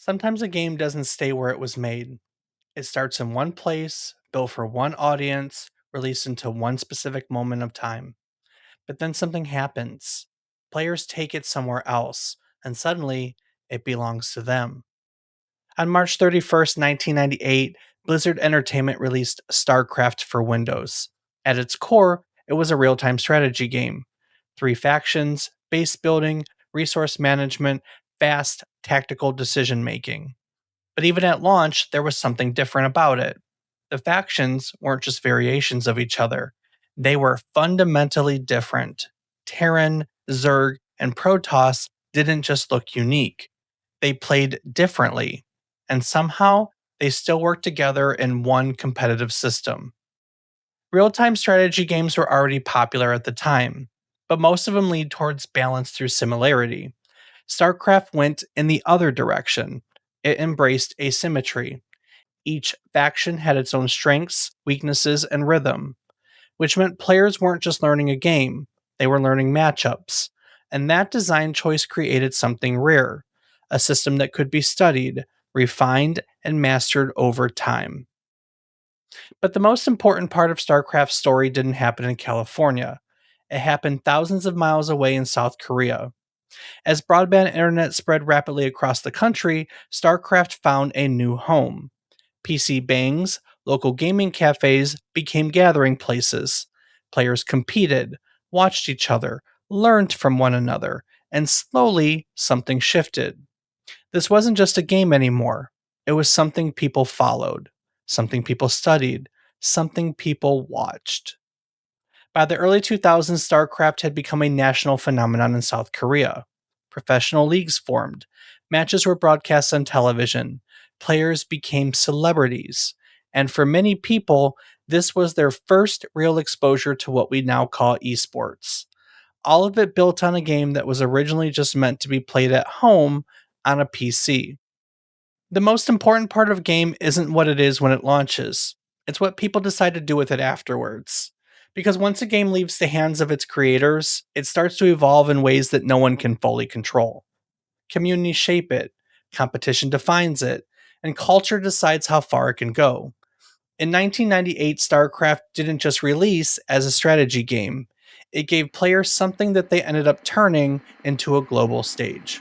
Sometimes a game doesn't stay where it was made. It starts in one place, built for one audience, released into one specific moment of time. But then something happens. Players take it somewhere else, and suddenly it belongs to them. On March 31st, 1998, Blizzard Entertainment released StarCraft for Windows. At its core, it was a real time strategy game. Three factions, base building, resource management, fast, tactical decision making. But even at launch, there was something different about it. The factions weren't just variations of each other, they were fundamentally different. Terran, Zerg, and Protoss didn't just look unique, they played differently. And somehow, they still worked together in one competitive system. Real time strategy games were already popular at the time, but most of them lead towards balance through similarity. StarCraft went in the other direction. It embraced asymmetry. Each faction had its own strengths, weaknesses, and rhythm, which meant players weren't just learning a game, they were learning matchups. And that design choice created something rare, a system that could be studied, refined, and mastered over time. But the most important part of StarCraft's story didn't happen in California. It happened thousands of miles away in South Korea. As broadband internet spread rapidly across the country, StarCraft found a new home. PC bangs, local gaming cafes became gathering places. Players competed, watched each other, learned from one another, and slowly something shifted. This wasn't just a game anymore. It was something people followed, something people studied, something people watched. By the early 2000s, StarCraft had become a national phenomenon in South Korea. Professional leagues formed, matches were broadcast on television, players became celebrities, and for many people, this was their first real exposure to what we now call esports. All of it built on a game that was originally just meant to be played at home on a PC. The most important part of a game isn't what it is when it launches. It's what people decide to do with it afterwards. Because once a game leaves the hands of its creators, it starts to evolve in ways that no one can fully control. Communities shape it, competition defines it, and culture decides how far it can go. In 1998, StarCraft didn't just release as a strategy game, it gave players something that they ended up turning into a global stage.